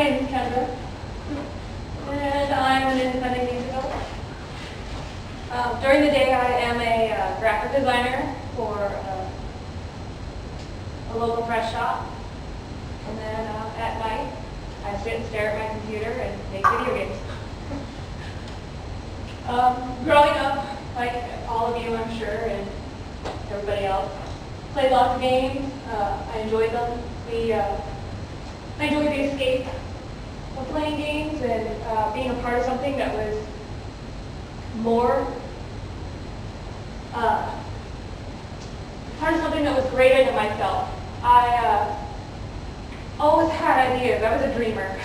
name is Kendra, and I'm an independent game developer. During the day, I am a graphic designer for a local fresh shop, and then at night, I sit and stare at my computer and make video games. Growing up, like all of you, I'm sure, and everybody else, played lots of games. I enjoyed them. I enjoyed the escape of playing games and being a part of something that was more, part of something that was greater than myself. I always had ideas. I was a dreamer.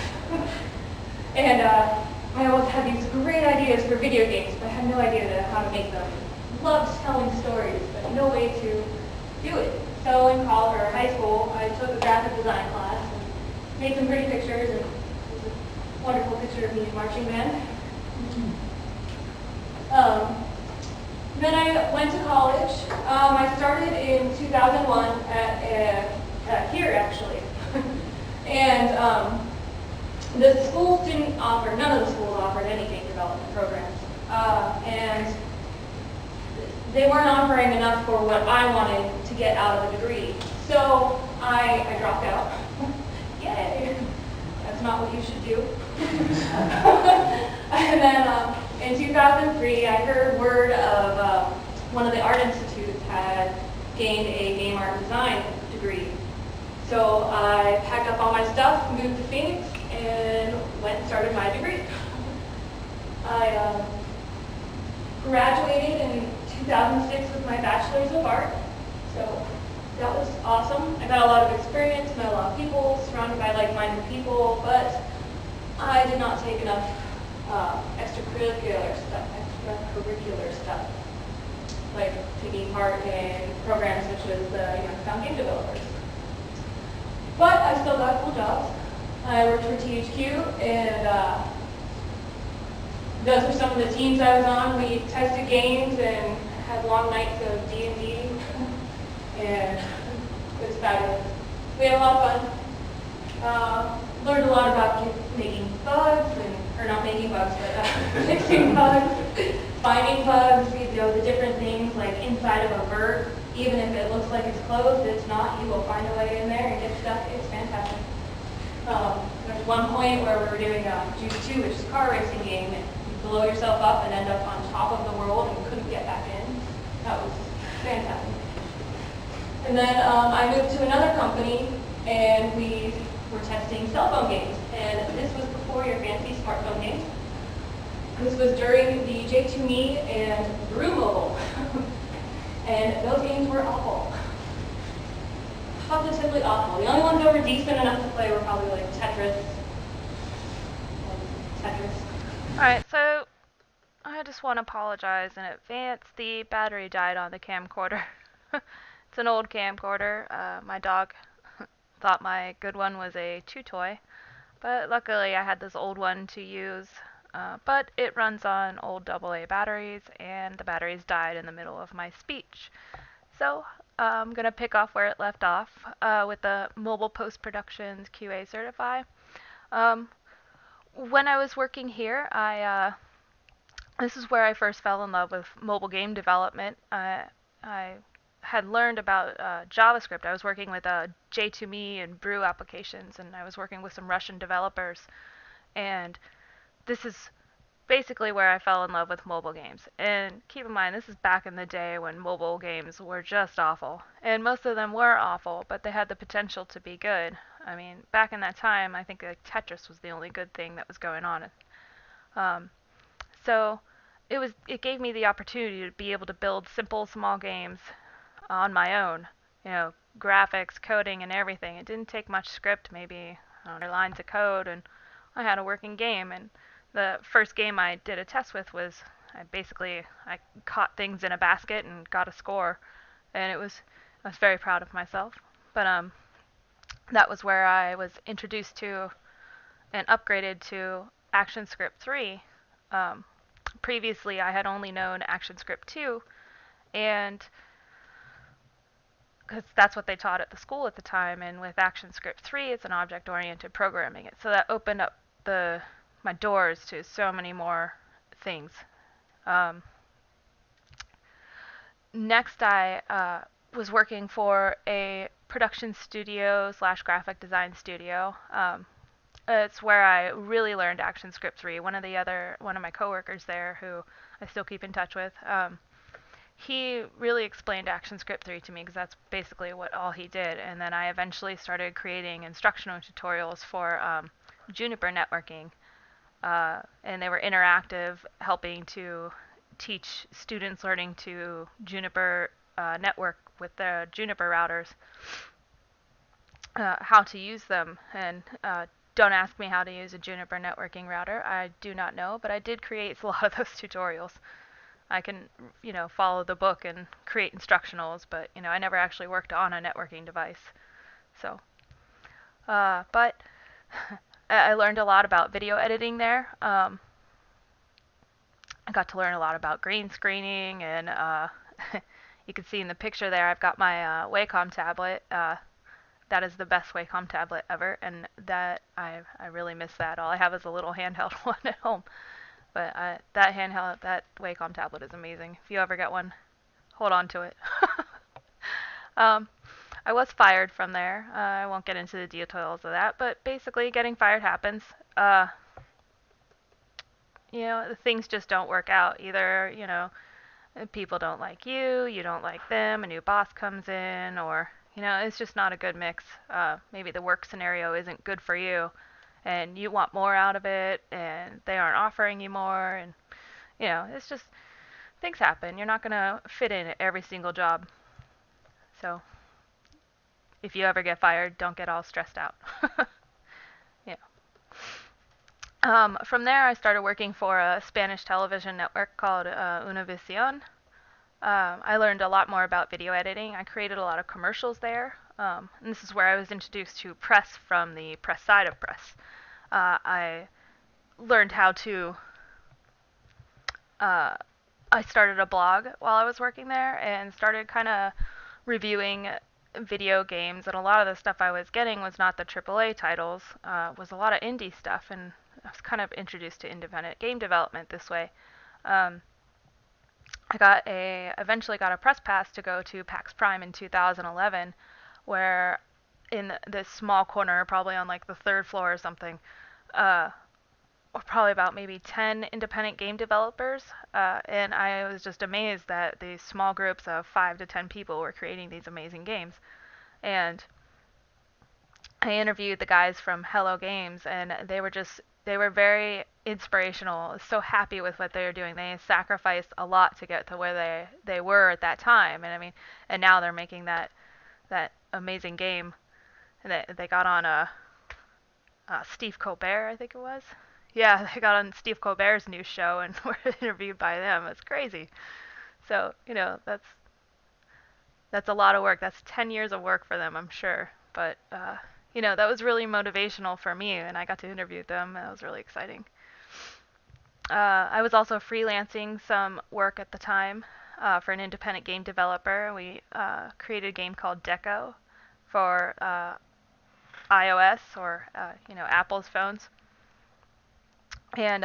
And I always had these great ideas for video games, but I had no idea how to make them. Loved telling stories, but no way to do it. So in college or high school, I took a graphic design class and made some pretty pictures, and there's a wonderful picture of me in marching band. Then I went to college. I started in 2001 at here actually, and the schools didn't offer. None of the schools offered any game development programs, and they weren't offering enough for what I wanted to get out of a degree. So I dropped out. Yay! That's not what you should do. And then in 2003, I heard word of one of the art institutes had gained a game art design degree. So I packed up all my stuff, moved to Phoenix, and went and started my degree. I graduated in 2006 with my bachelor's of art. So that was awesome. I got a lot of experience, met a lot of people, surrounded by like-minded people, but I did not take enough extracurricular stuff, like taking part in programs such as the Youngstown Game Developers. But I still got cool jobs. I worked for THQ, and those were some of the teams I was on. We tested games and had long nights of D&D, and it was fabulous. We had a lot of fun. Learned a lot about making bugs, or not making bugs, but fixing bugs, finding bugs, the different things like inside of a vert. Even if it looks like it's closed, it's not. You will find a way in there and get stuff. It's fantastic. There's one point where we were doing Juice 2, which is a car racing game, and you blow yourself up and end up on top of the world and couldn't get back in. That was fantastic. And then I moved to another company, and we were testing cell phone games. And this was before your fancy smartphone games. This was during the J2Me and Brew Mobile. And those games were awful. Positively awful. The only ones that were decent enough to play were probably like Tetris. Alright, so I just want to apologize in advance. The battery died on the camcorder. It's an old camcorder. My dog thought my good one was a chew toy, but luckily I had this old one to use. But it runs on old AA batteries, and the batteries died in the middle of my speech. So I'm going to pick off where it left off with the mobile post-productions QA Certify. When I was working here, this is where I first fell in love with mobile game development. I had learned about JavaScript. I was working with J2Me and Brew applications, and I was working with some Russian developers. And this is basically where I fell in love with mobile games. And keep in mind, this is back in the day when mobile games were just awful. And most of them were awful, but they had the potential to be good. I mean, back in that time, I think like Tetris was the only good thing that was going on. So it gave me the opportunity to be able to build simple, small games on my own. Graphics, coding, and everything. It didn't take much script, maybe 100 lines of code, and I had a working game. And the first game I did a test with was I caught things in a basket and got a score, and I was very proud of myself. But that was where I was introduced to and upgraded to ActionScript 3. Previously, I had only known ActionScript 2, and because that's what they taught at the school at the time. And with ActionScript 3, it's an object-oriented programming. So that opened up my doors to so many more things. Um, Next, I was working for a production studio slash graphic design studio. It's where I really learned ActionScript 3. One of my coworkers there, who I still keep in touch with, he really explained ActionScript 3 to me because that's basically all he did. And then I eventually started creating instructional tutorials for Juniper Networking, and they were interactive, helping to teach students learning to Juniper network with the Juniper routers, how to use them. And don't ask me how to use a Juniper networking router. I do not know, but I did create a lot of those tutorials. I can, follow the book and create instructionals, but, I never actually worked on a networking device. So, but I learned a lot about video editing there. I got to learn a lot about green screening, and you can see in the picture there, I've got my Wacom tablet. That is the best Wacom tablet ever, and that I really miss that. All I have is a little handheld one at home. But that Wacom tablet is amazing. If you ever get one, hold on to it. I was fired from there. I won't get into the details of that, but basically getting fired happens. Things just don't work out. Either, people don't like you, you don't like them, a new boss comes in, or, it's just not a good mix. Maybe the work scenario isn't good for you, and you want more out of it, and they aren't offering you more, and, it's just, things happen. You're not going to fit in at every single job. So, if you ever get fired, don't get all stressed out. Yeah. From there, I started working for a Spanish television network called Univision. I learned a lot more about video editing. I created a lot of commercials there. And this is where I was introduced to press from the press side of press. I learned how to... I started a blog while I was working there and started kind of reviewing video games, and a lot of the stuff I was getting was not the AAA titles, was a lot of indie stuff, and I was kind of introduced to independent game development this way. I eventually got a press pass to go to PAX Prime in 2011, where in this small corner, probably on like the third floor or something, or probably about maybe 10 independent game developers, and I was just amazed that these small groups of 5 to 10 people were creating these amazing games. And I interviewed the guys from Hello Games, and they were very inspirational, so happy with what they were doing. They sacrificed a lot to get to where they were at that time, and now they're making that amazing game. And they got on Steve Colbert, I think it was. Yeah, they got on Steve Colbert's new show and were interviewed by them. It's crazy. So, that's a lot of work. That's 10 years of work for them, I'm sure. But, that was really motivational for me, and I got to interview them. That was really exciting. I was also freelancing some work at the time for an independent game developer. We created a game called Deco for iOS or, Apple's phones. And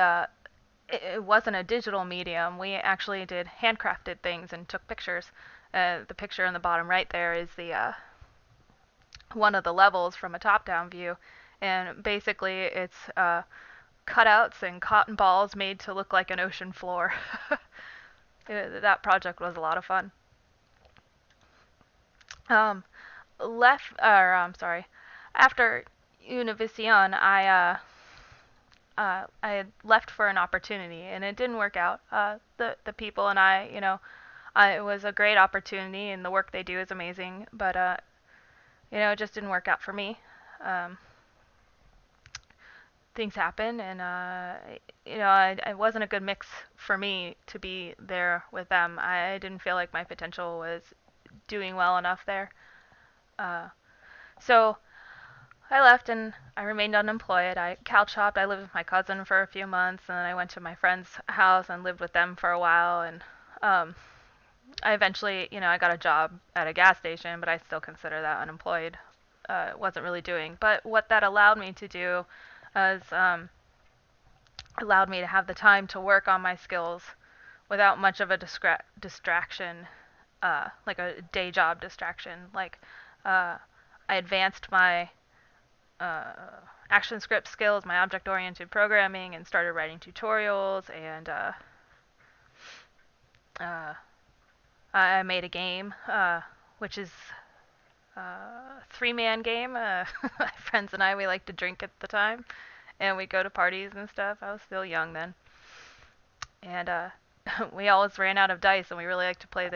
it wasn't a digital medium. We actually did handcrafted things and took pictures. The picture in the bottom right there is the one of the levels from a top-down view, and basically it's cutouts and cotton balls made to look like an ocean floor. That project was a lot of fun. After Univision, I had left for an opportunity, and it didn't work out. The people and I, it was a great opportunity, and the work they do is amazing, but it just didn't work out for me. Things happen, and it wasn't a good mix for me to be there with them. I didn't feel like my potential was doing well enough there. So I left and I remained unemployed. I couch hopped. I lived with my cousin for a few months, and then I went to my friend's house and lived with them for a while. And I eventually, I got a job at a gas station, but I still consider that unemployed. Wasn't really doing. But what that allowed me to do is allowed me to have the time to work on my skills without much of a distraction, like a day job distraction. Like uh, I advanced my uh, ActionScript skills, my object-oriented programming, and started writing tutorials. And I made a game, which is a three-man game. My friends and I, we like to drink at the time, and we go to parties and stuff. I was still young then, and we always ran out of dice, and we really liked to play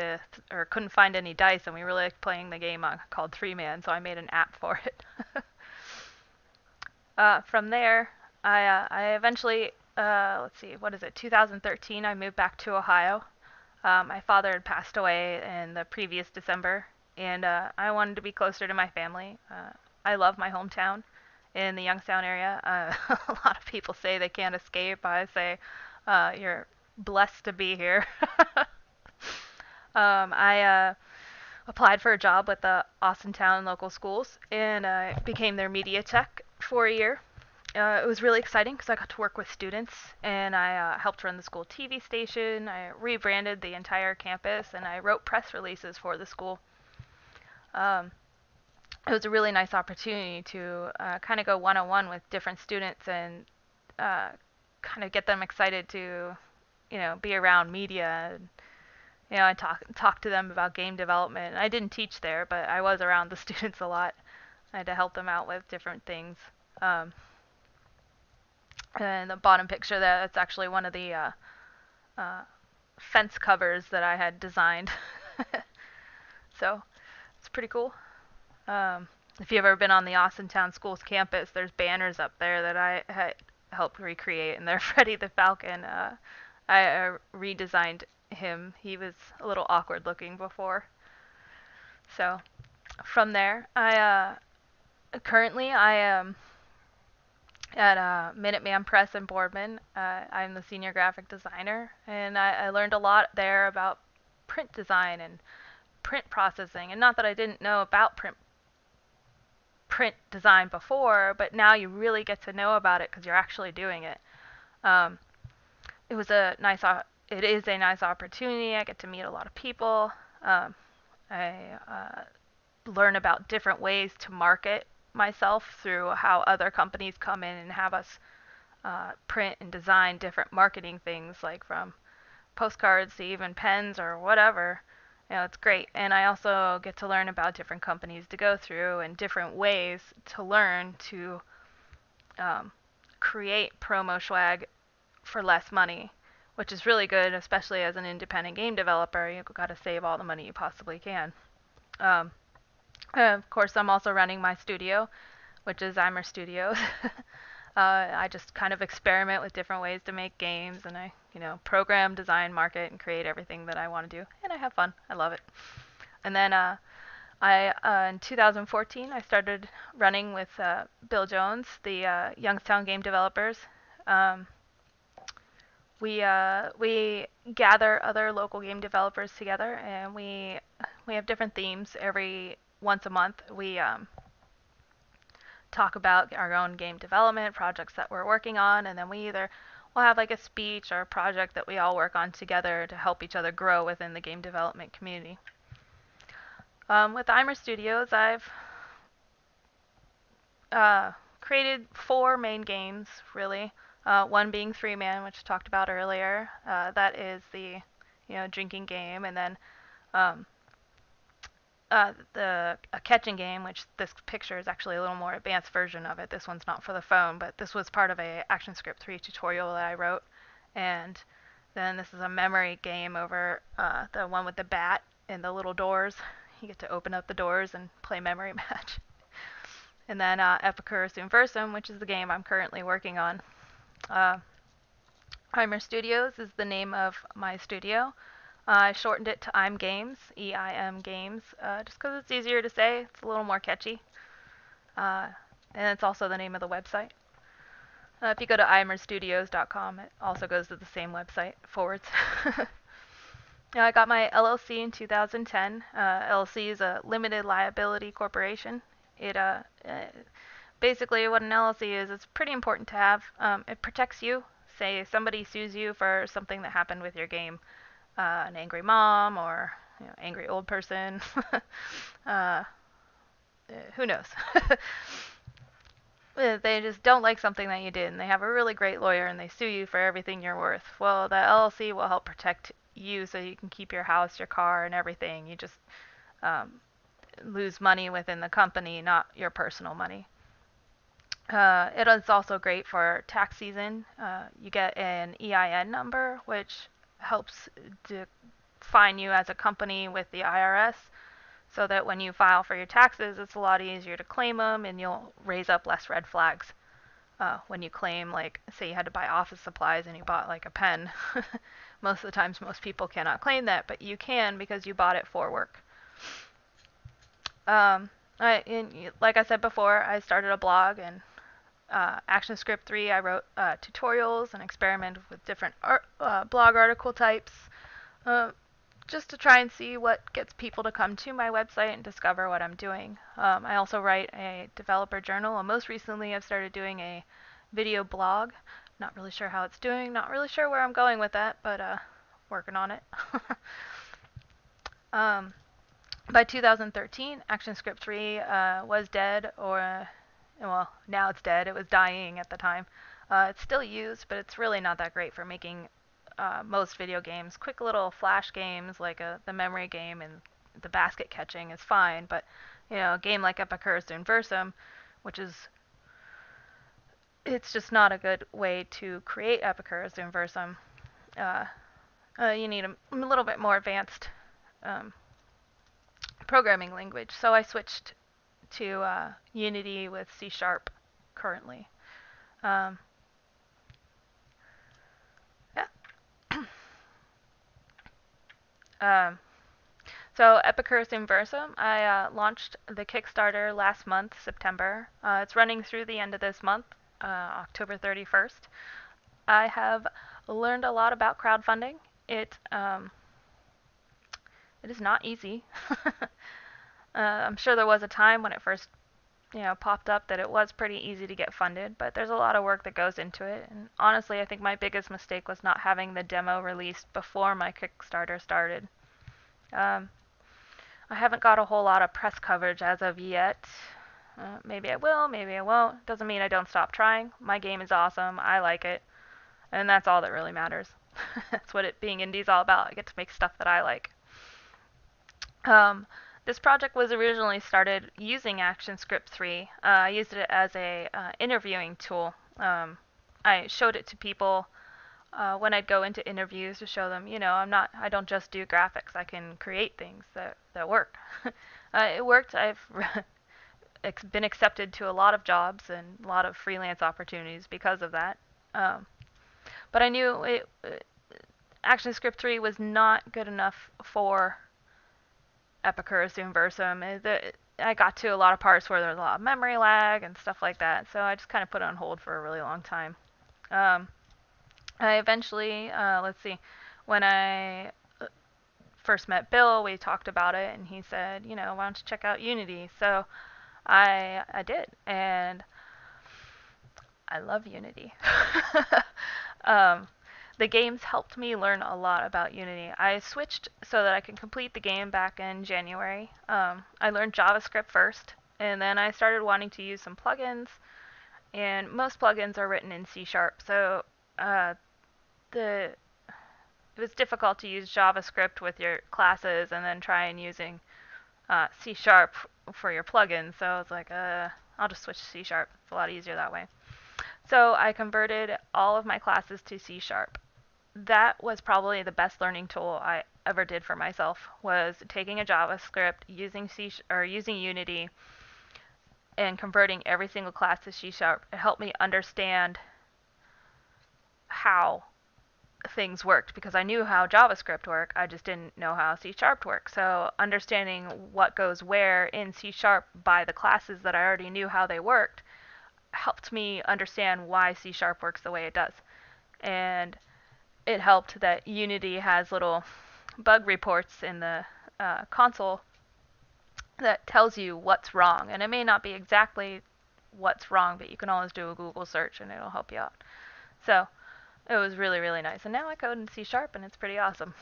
or couldn't find any dice, and we really liked playing the game called Three Man. So I made an app for it. From there, I eventually, let's see, what is it, 2013, I moved back to Ohio. My father had passed away in the previous December, and I wanted to be closer to my family. I love my hometown in the Youngstown area. A lot of people say they can't escape. I say you're blessed to be here. I applied for a job with the Austintown local schools, and I became their media tech for a year. It was really exciting because I got to work with students, and I helped run the school TV station. I rebranded the entire campus, and I wrote press releases for the school. Um, it was a really nice opportunity to kind of go one-on-one with different students and kind of get them excited to, be around media. And, I talk to them about game development. I didn't teach there, but I was around the students a lot. I had to help them out with different things. And the bottom picture there, that's actually one of the fence covers that I had designed. So it's pretty cool. If you've ever been on the Austintown Schools campus, there's banners up there that I had helped recreate, and they're Freddie the Falcon. I redesigned him. He was a little awkward looking before. So from there, I currently I am at Minuteman Press in Boardman. I'm the senior graphic designer, and I learned a lot there about print design and print processing. And not that I didn't know about print design before, but now you really get to know about it because you're actually doing it. It was a nice, it is a nice opportunity. I get to meet a lot of people. I learn about different ways to market myself through how other companies come in and have us print and design different marketing things, like from postcards to even pens or whatever. It's great. And I also get to learn about different companies to go through and different ways to learn to create promo swag for less money, which is really good, especially as an independent game developer. You've got to save all the money you possibly can. Of course, I'm also running my studio, which is Eimear Studios. I just kind of experiment with different ways to make games, and I, program, design, market, and create everything that I want to do, and I have fun. I love it. And then in 2014, I started running with Bill Jones, the Youngstown game developers. We gather other local game developers together, and we have different themes. Every once a month, we talk about our own game development projects that we're working on, and then we'll have like a speech or a project that we all work on together to help each other grow within the game development community. With Eimear Studios, I've created 4 main games, really. One being Three Man, which I talked about earlier. That is the drinking game, and then a catching game, which this picture is actually a little more advanced version of it. This one's not for the phone, but this was part of a ActionScript 3 tutorial that I wrote. And then this is a memory game over the one with the bat and the little doors. You get to open up the doors and play memory match. And then Epicurus Universum, which is the game I'm currently working on. Eimear Studios is the name of my studio. I shortened it to Eim Games, E-I-M Games, just because it's easier to say. It's a little more catchy. And it's also the name of the website. If you go to eimearstudios.com, it also goes to the same website, forwards. I got my LLC in 2010. LLC is a limited liability corporation. It basically what an LLC is, it's pretty important to have. It protects you. Say somebody sues you for something that happened with your game, an angry mom or angry old person. uh, who knows? They just don't like something that you did, and they have a really great lawyer, and they sue you for everything you're worth. Well, the LLC will help protect you so you can keep your house, your car, and everything. You just um, lose money within the company, not your personal money. It is also great for tax season. You get an EIN number, which helps define you as a company with the IRS, so that when you file for your taxes, it's a lot easier to claim them, and you'll raise up less red flags. When you claim, like, say you had to buy office supplies and you bought like a pen, most of the times most people cannot claim that, but you can because you bought it for work. Like I said before, I started a blog, and ActionScript 3, I wrote tutorials and experimented with different blog article types, just to try and see what gets people to come to my website and discover what I'm doing. I also write a developer journal, and most recently I've started doing a video blog. Not really sure how it's doing, not really sure where I'm going with that, but working on it. By 2013, ActionScript 3 was dead, or well, now it's dead. It was dying at the time. It's still used, but it's really not that great for making most video games. Quick little flash games like the memory game and the basket catching is fine, but a game like Epicurus Inversum, which is it's just not a good way to create Epicurus Inversum. You need a little bit more advanced programming language, so I switched to Unity with C# currently. Yeah. So Epicurus Inversum, I launched the Kickstarter last month, September. It's running through the end of this month, October 31st. I have learned a lot about crowdfunding. It is not easy. I'm sure there was a time when it first popped up that it was pretty easy to get funded, but there's a lot of work that goes into it. And honestly, I think my biggest mistake was not having the demo released before my Kickstarter started. I haven't got a whole lot of press coverage as of yet. Maybe I will, maybe I won't. Doesn't mean I don't stop trying. My game is awesome. I like it. And that's all that really matters. That's what it being indie is all about. I get to make stuff that I like. This project was originally started using ActionScript 3. I used it as a interviewing tool. I showed it to people when I'd go into interviews to show them, I don't just do graphics. I can create things that work. It worked. I've been accepted to a lot of jobs and a lot of freelance opportunities because of that. But I knew ActionScript 3 was not good enough for Epicurus Inversum. I got to a lot of parts where there was a lot of memory lag and stuff like that, so I just kind of put it on hold for a really long time. I eventually, when I first met Bill, we talked about it, and he said, why don't you check out Unity? So I did, and I love Unity. The games helped me learn a lot about Unity. I switched so that I could complete the game back in January. I learned JavaScript first, and then I started wanting to use some plugins, and most plugins are written in C#, so it was difficult to use JavaScript with your classes and then try and using C# for your plugins. So I was like, I'll just switch to C#. It's a lot easier that way. So I converted all of my classes to C#. That was probably the best learning tool I ever did for myself, was taking a JavaScript, using using Unity, and converting every single class to C#. It helped me understand how things worked, because I knew how JavaScript worked, I just didn't know how C# worked. So understanding what goes where in C# by the classes that I already knew how they worked helped me understand why C# works the way it does. And it helped that Unity has little bug reports in the console that tells you what's wrong. And it may not be exactly what's wrong, but you can always do a Google search and it'll help you out. So it was really, really nice. And now I code in C# and it's pretty awesome.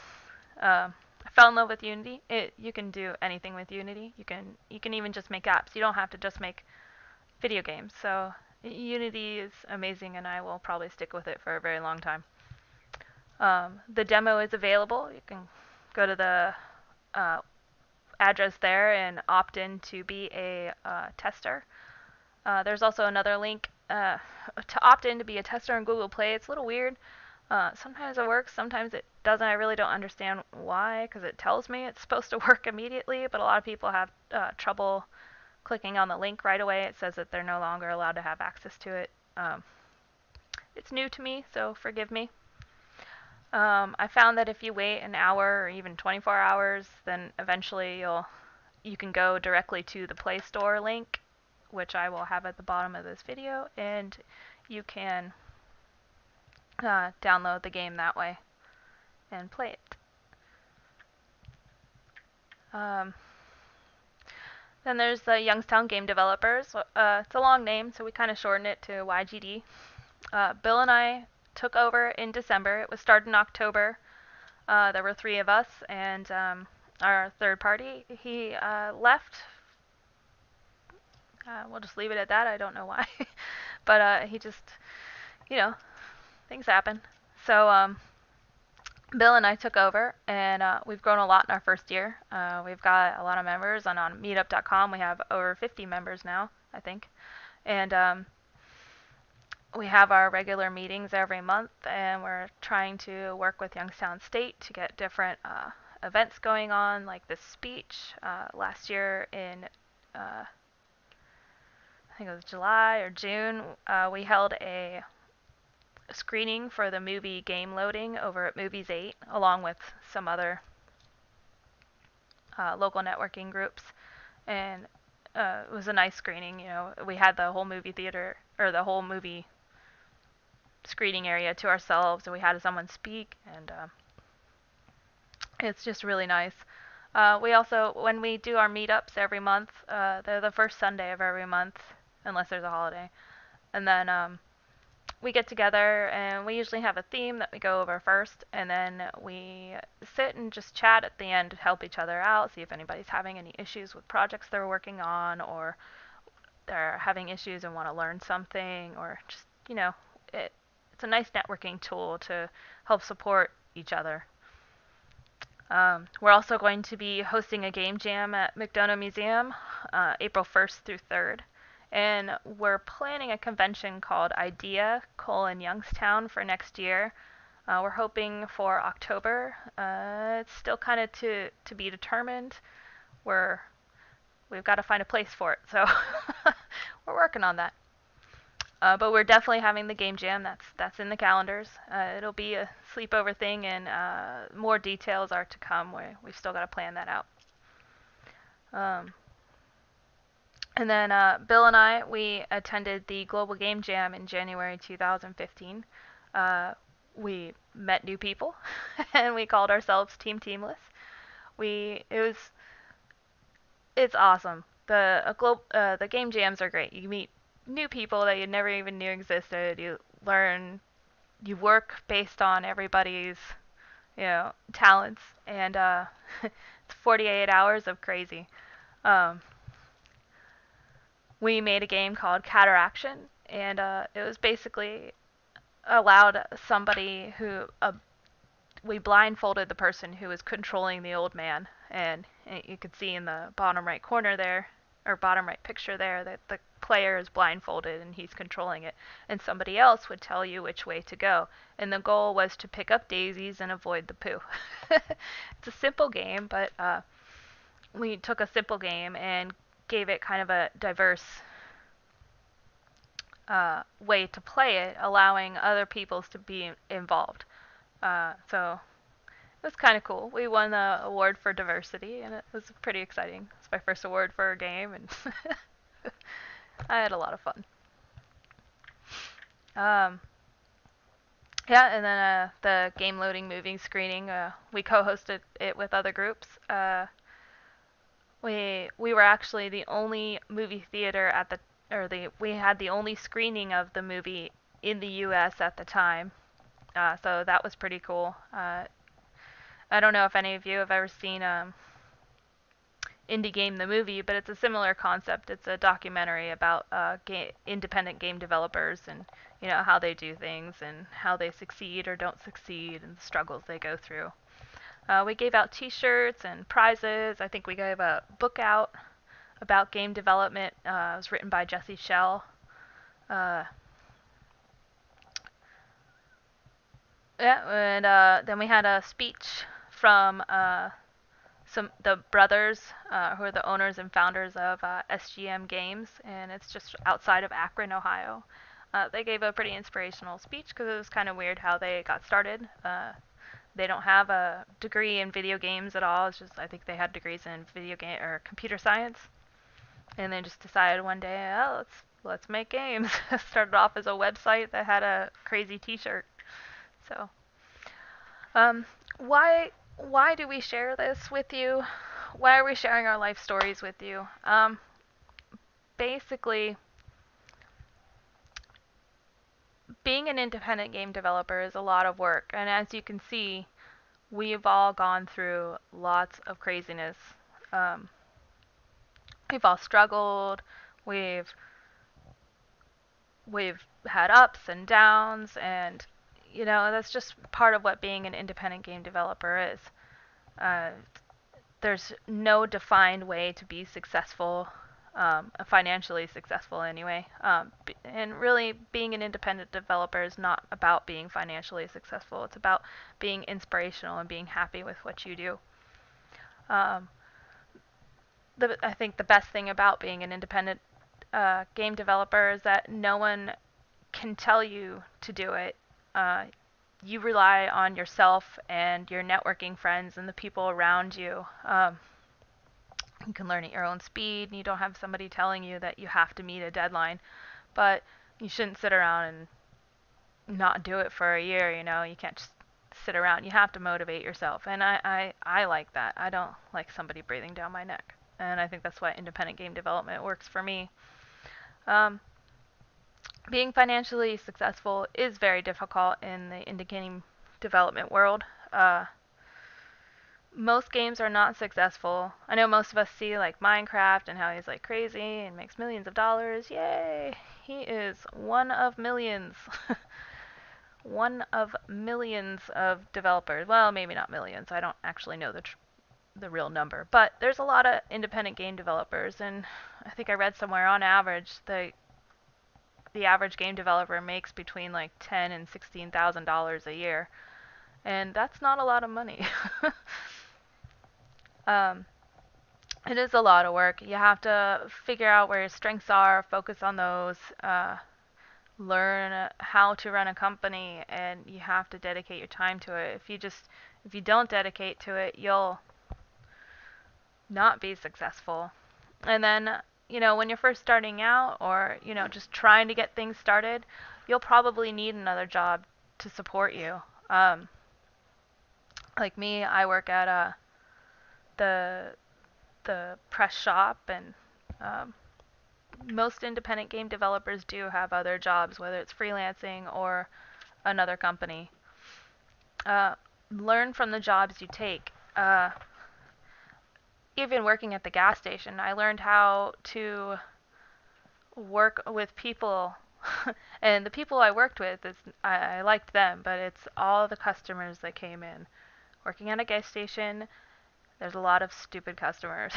I fell in love with Unity. You can do anything with Unity. You can even just make apps. You don't have to just make video games. So Unity is amazing, and I will probably stick with it for a very long time. The demo is available. You can go to the address there and opt in to be a tester. There's also another link to opt in to be a tester in Google Play. It's a little weird. Sometimes it works, sometimes it doesn't. I really don't understand why, because it tells me it's supposed to work immediately, but a lot of people have trouble clicking on the link right away. It says that they're no longer allowed to have access to it. It's new to me, so forgive me. I found that if you wait an hour or even 24 hours, then eventually you can go directly to the Play Store link, which I will have at the bottom of this video, and you can download the game that way and play it. Then there's the Youngstown Game Developers. It's a long name, so we kind of shorten it to YGD. Bill and I took over in December. It was started in October. There were 3 of us, and our third party, he left. We'll just leave it at that. I don't know why. But he just, things happen. So Bill and I took over, and we've grown a lot in our first year. We've got a lot of members, and on meetup.com we have over 50 members now, I think. And we have our regular meetings every month, and we're trying to work with Youngstown State to get different events going on, like this speech. Last year in, I think it was July or June, we held a screening for the movie Game Loading over at Movies 8, along with some other local networking groups. And it was a nice screening. We had the whole movie theater, or the whole movie screening area to ourselves, and we had someone speak, and it's just really nice. We also, when we do our meetups every month, they're the first Sunday of every month, unless there's a holiday. And then we get together, and we usually have a theme that we go over first, and then we sit and just chat at the end to help each other out, see if anybody's having any issues with projects they're working on, or they're having issues and want to learn something, or just, it's a nice networking tool to help support each other. We're also going to be hosting a game jam at McDonough Museum April 1st through 3rd. And we're planning a convention called IDEA: Youngstown for next year. We're hoping for October. It's still kind of to be determined. We've got to find a place for it, so we're working on that. But we're definitely having the game jam. That's in the calendars. It'll be a sleepover thing, and more details are to come. We've still got to plan that out. And then Bill and I, we attended the Global Game Jam in January 2015. We met new people, and we called ourselves Team Teamless. It's awesome. The game jams are great. You meet new people that you never even knew existed. You work based on everybody's, talents, and it's 48 hours of crazy. We made a game called Cataraction, and it was basically allowed somebody who we blindfolded the person who was controlling the old man, and you could see in the bottom right corner there, or bottom right picture there, that the player is blindfolded and he's controlling it, and somebody else would tell you which way to go, and the goal was to pick up daisies and avoid the poo. It's a simple game, but we took a simple game and gave it kind of a diverse way to play it, allowing other people to be involved. So it was kind of cool. We won the award for diversity, and it was pretty exciting. It's my first award for a game, and I had a lot of fun. Yeah, and then the game loading movie screening, we co-hosted it with other groups. We were actually the only movie theater at the or the we had the only screening of the movie in the U.S. at the time. So that was pretty cool. I don't know if any of you have ever seen Indie Game the movie, but it's a similar concept. It's a documentary about independent game developers and how they do things and how they succeed or don't succeed and the struggles they go through. We gave out T-shirts and prizes. I think we gave a book out about game development. It was written by Jesse Schell. Uh, yeah, and then we had a speech from the brothers who are the owners and founders of SGM Games, and it's just outside of Akron, Ohio. They gave a pretty inspirational speech because it was kind of weird how they got started. They don't have a degree in video games at all. It's just I think they had degrees in video game or computer science, and they just decided one day, oh, let's make games. Started off as a website that had a crazy T-shirt. So, um, why do we share this with you? Why are we sharing our life stories with you? Basically, being an independent game developer is a lot of work, and as you can see, we've all gone through lots of craziness. Um, we've all struggled. We've we've had ups and downs, and that's just part of what being an independent game developer is. Uh, there's no defined way to be successful, financially successful anyway. And really, being an independent developer is not about being financially successful. It's about being inspirational and being happy with what you do. Um, I think the best thing about being an independent game developer is that no one can tell you to do it. You rely on yourself and your networking friends and the people around you. You can learn at your own speed, and you don't have somebody telling you that you have to meet a deadline. But you shouldn't sit around and not do it for a year. You can't just sit around. You have to motivate yourself, and I like that. I don't like somebody breathing down my neck, and I think that's why independent game development works for me. Um, Being financially successful is very difficult in the indie game development world. Most games are not successful. I know most of us see like Minecraft and how he's like crazy and makes millions of dollars. Yay! He is one of millions. One of millions of developers. Well, maybe not millions. I don't actually know the real number, but there's a lot of independent game developers, and I think I read somewhere on average the average game developer makes between like $10,000 and $16,000 a year, and that's not a lot of money. um, it is a lot of work. You have to figure out where your strengths are, focus on those, learn how to run a company, and you have to dedicate your time to it. If you don't dedicate to it, you'll not be successful. And then, when you're first starting out or, just trying to get things started, you'll probably need another job to support you. Like me, I work at the the press shop, and most independent game developers do have other jobs, whether it's freelancing or another company. Uh, Learn from the jobs you take. Even working at the gas station, I learned how to work with people. And the people I worked with, I liked them, but it's all the customers that came in. Working at a gas station, there's a lot of stupid customers.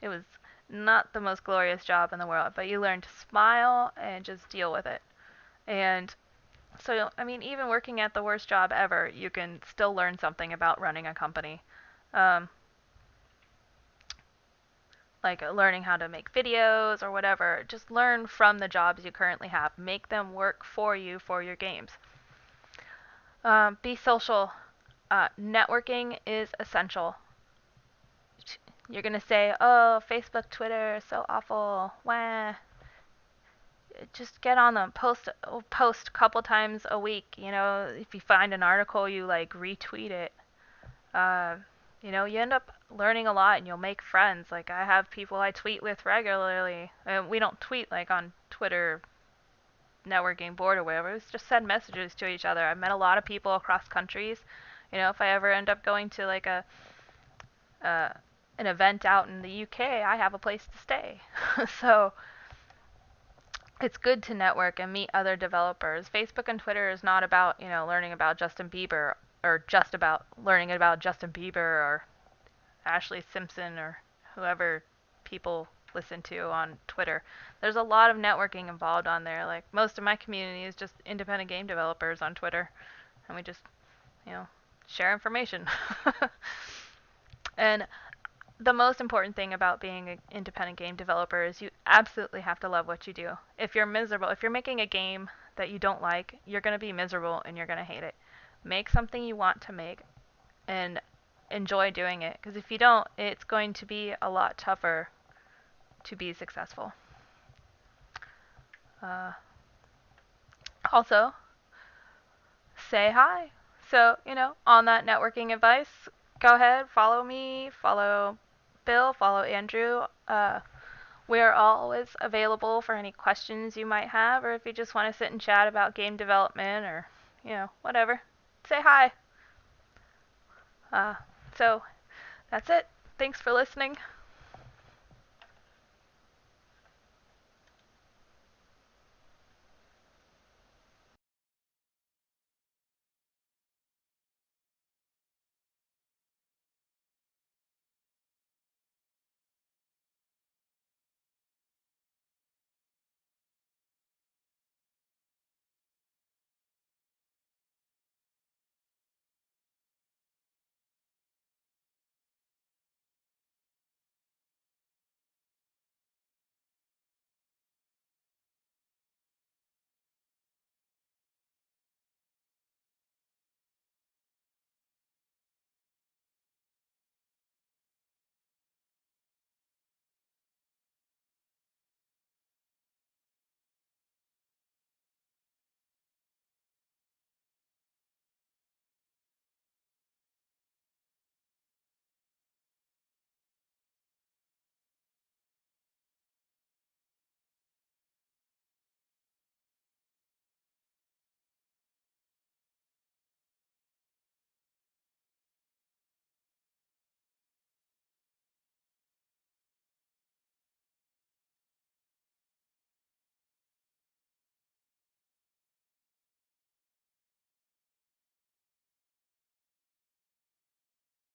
It was not the most glorious job in the world, but you learn to smile and just deal with it. And so, I mean, even working at the worst job ever, you can still learn something about running a company. Um, like learning how to make videos or whatever. Just learn from the jobs you currently have. Make them work for you for your games. Be social. Networking is essential. You're going to say, oh, Facebook, Twitter, so awful. Wah. just get on them. Post a couple times a week. If you find an article, you like retweet it. Uh, you end up learning a lot and you'll make friends. Like I have people I tweet with regularly. And we don't tweet like on Twitter networking board or whatever. We just send messages to each other. I've met a lot of people across countries. If I ever end up going to like uh, an event out in the UK, I have a place to stay. So it's good to network and meet other developers. Facebook and Twitter is not about, learning about Justin Bieber or just about learning about Justin Bieber or Ashley Simpson or whoever people listen to on Twitter. There's a lot of networking involved on there. Like most of my community is just independent game developers on Twitter, and we just, share information. And the most important thing about being an independent game developer is you absolutely have to love what you do. If you're miserable, if you're making a game that you don't like, you're going to be miserable and you're going to hate it. Make something you want to make and enjoy doing it, because if you don't, it's going to be a lot tougher to be successful. Uh, Also, say hi. So, on that networking advice, go ahead, follow me, follow Bill, follow Andrew. We're always available for any questions you might have, or if you just want to sit and chat about game development or, whatever. Say hi. So, that's it. Thanks for listening.